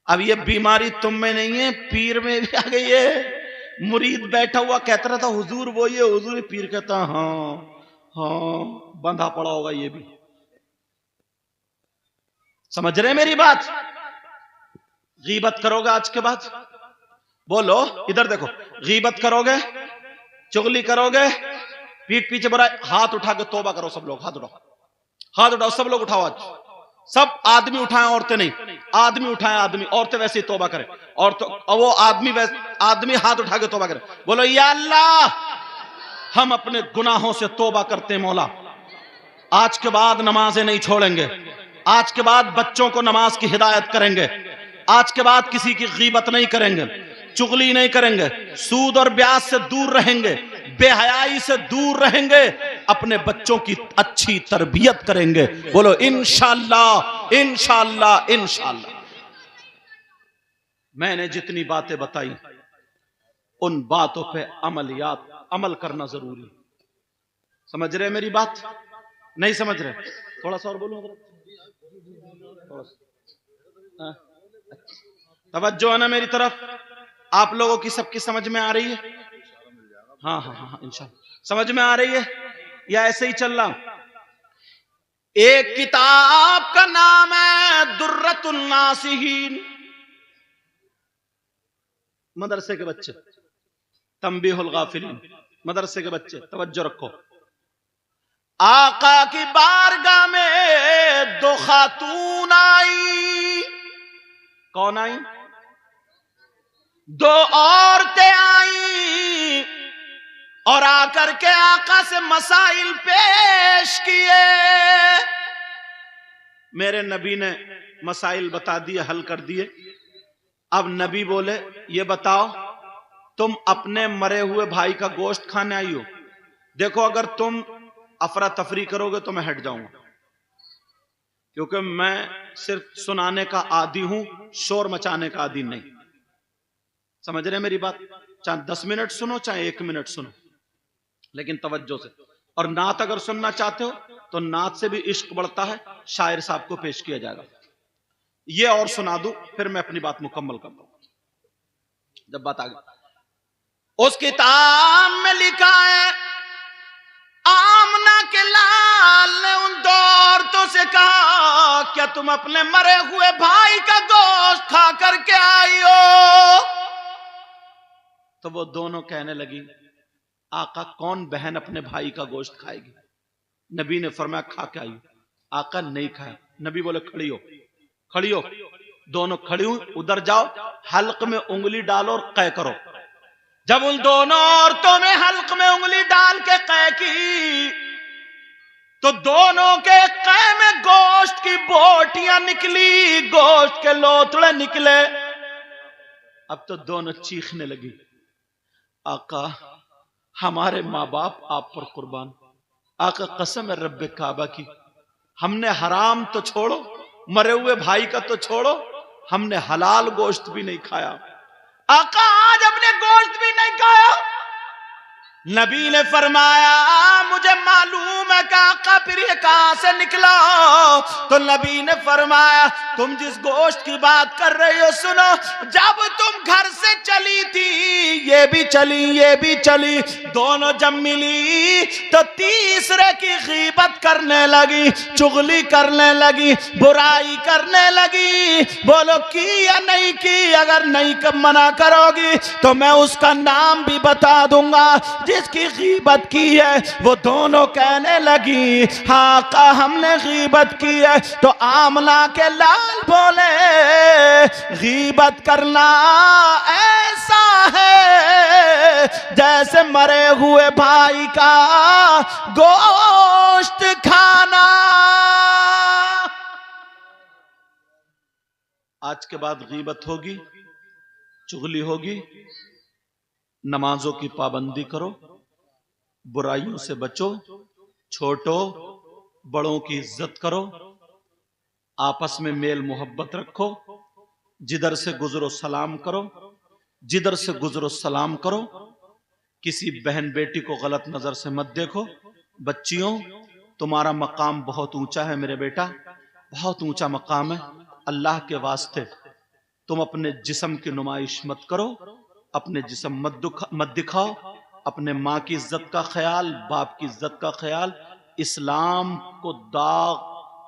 अब ये बीमारी तुम में नहीं है, पीर में भी आ गई है। मुरीद बैठा हुआ कहता रहता हुजूर वो ये, हुजूर, पीर कहता हाँ हाँ, बंधा पड़ा होगा ये भी। समझ रहे मेरी बात? गीबत करोगे आज के बाद? बोलो, इधर देखो। गीबत करोगे, चुगली करोगे, पीठ पीछे बुराई, हाथ उठा के तौबा करो। सब लोग हाथ उठाओ, हाथ उठाओ, सब लोग उठाओ आज। सब आदमी उठाएं, औरतें नहीं। आदमी उठाएं, आदमी, औरतें वैसे ही तौबा करें। और तो वो आदमी आदमी हाथ उठा के तौबा करें। बोलो या अल्लाह, हम अपने गुनाहों से तौबा करते हैं मौला। आज के बाद नमाजें नहीं छोड़ेंगे। आज के बाद बच्चों को नमाज की हिदायत करेंगे। आज के बाद किसी की गीबत नहीं करेंगे, चुगली नहीं करेंगे, सूद और ब्याज से दूर रहेंगे, बेहयाई से दूर रहेंगे, अपने बच्चों की अच्छी तरबियत करेंगे। बोलो इंशाअल्लाह, इंशाअल्लाह, इंशाअल्लाह। मैंने जितनी बातें बताई उन बातों पे अमल करना जरूरी। समझ रहे मेरी बात? नहीं समझ रहे? थोड़ा सा और बोलूं, थोड़ा सा तवज्जो है ना मेरी तरफ? आप लोगों की सबकी समझ में आ रही है? हाँ हाँ हाँ, इंशाअल्लाह समझ में आ रही है, या ऐसे ही चल रहा? एक किताब का नाम है दुर्रतुन नासिहीन। मदरसे के बच्चे, तंबीहुल गाफिलीन, मदरसे के बच्चे तवज्जो रखो। आका की बारगाह में दो खातून आई। कौन आई? दो औरतें आई और आकर के आका से मसाइल पेश किए। मेरे नबी ने मसाइल बता दिए, हल कर दिए। अब नबी बोले ये बताओ, तुम अपने मरे हुए भाई का गोश्त खाने आई हो? देखो, अगर तुम अफरा तफरी करोगे तो मैं हट जाऊंगा, क्योंकि मैं सिर्फ सुनाने का आदी हूं, शोर मचाने का आदी नहीं। समझ रहे मेरी बात? चाहे 10 मिनट सुनो, चाहे 1 मिनट सुनो, लेकिन तवज्जो से। और नात अगर सुनना चाहते हो तो नात से भी इश्क बढ़ता है, शायर साहब को पेश किया जाएगा। ये और सुना दूं फिर मैं अपनी बात मुकम्मल कर दूं। जब बात आ गई, उस किताब में लिखा है, आमना के लाल ने उन दो औरतों से कहा, क्या तुम अपने मरे हुए भाई का गोश्त खा करके आई हो? तो वो दोनों कहने लगी, आका कौन बहन अपने भाई का गोश्त खाएगी? नबी ने फरमाया खा के आई। आका नहीं खाया। नबी बोले खड़ी हो, खड़ी हो। दोनों खड़ी हुई, उधर जाओ, हल्क में उंगली डालो और कै करो। जब उन दोनों औरतों ने हल्क में उंगली डाल के कै की तो दोनों के कै में गोश्त की बोटियां निकली, गोश्त के लोथड़े निकले। अब तो दोनों चीखने लगी, आका हमारे माँ बाप आप पर कुर्बान, आका कसम है रब्बे काबा की, हमने हराम तो छोड़ो, मरे हुए भाई का तो छोड़ो, हमने हलाल गोश्त भी नहीं खाया। आका आज अपने गोश्त भी नहीं खाया। नबी ने फरमाया मुझे मालूम है कि आका फिर ये कहां से निकला। तो नबी ने फरमाया तुम जिस गोश्त की बात कर रहे हो सुनो, जब तुम घर से चली थी ये भी चली ये भी चली, दोनों जब मिली तो तीसरे की गीबत करने लगी, चुगली करने लगी, बुराई करने लगी। बोलो की या नहीं की? अगर नहीं कब मना करोगी तो मैं उसका नाम भी बता दूंगा जिसकी गीबत की है। वो दोनों कहने लगी हाँ का हमने गीबत की है। तो आमना के लाल बोले गीबत करना ऐसा है जैसे मरे हुए भाई का गोश्त खाना। आज के बाद गीबत होगी, चुगली होगी, नमाजों की पाबंदी करो, बुराइयों से बचो, छोटों बड़ों की इज्जत करो, आपस में मेल मोहब्बत रखो, जिधर से गुजरो सलाम करो, जिधर से गुजरो सलाम करो, किसी बहन बेटी को गलत नजर से मत देखो। बच्चियों तुम्हारा मकाम बहुत ऊंचा है मेरे बेटा, बहुत ऊंचा मकाम है। अल्लाह के वास्ते तुम अपने जिस्म की नुमाइश मत करो, अपने जिस्म मत दिखाओ, अपने माँ की इज्जत का ख्याल, बाप की इज्जत का ख्याल, इस्लाम को दाग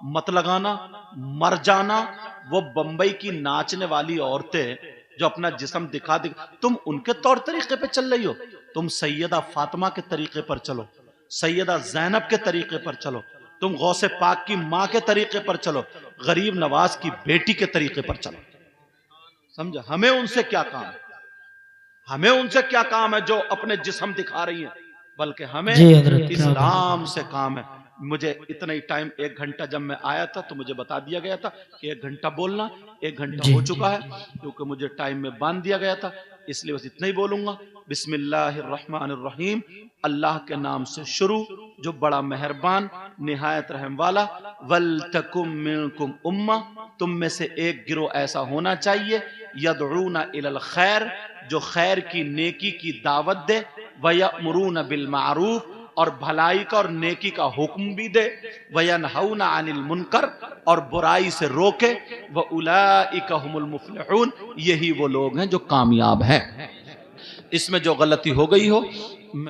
मत लगाना, मर जाना। वो बंबई की नाचने वाली औरतें जो अपना जिस्म दिखा तुम उनके तौर तरीके पे चल रही हो। तुम सैयदा फातिमा के तरीके पर चलो, सैयदा जैनब के तरीके पर चलो, तुम गौसे पाक की माँ के तरीके पर चलो, गरीब नवाज की बेटी के तरीके पर चलो। समझा? हमें उनसे क्या काम है? हमें उनसे क्या काम है जो अपने जिस्म दिखा रही हैं? बल्कि हमें इस्लाम से काम है। मुझे इतना ही टाइम, 1 घंटा जब मैं आया था तो मुझे बता दिया गया था कि 1 घंटा बोलना, 1 घंटा हो चुका है क्योंकि मुझे टाइम में बांध दिया गया था, इसलिए बस इतना ही बोलूंगा। बिस्मिल्लाहिर्रहमानिर्रहीम, अल्लाह के नाम से शुरू जो बड़ा मेहरबान निहायत रहम वाला। वल तकुम मिनकुम उम्मा, तुम में से एक गिरोह ऐसा होना चाहिए, यदऊना इलल खैर, जो खैर की नेकी की दावत दे, वयअमुरूना बिल मारूफ, और भलाई का और नेकी का हुक्म भी दे, वयनहौना अनिल मुनकर, और बुराई से रोके, व उलाइका हुमुल मुफ्लिहून, यही वो लोग हैं जो कामयाब हैं। इसमें जो गलती हो गई हो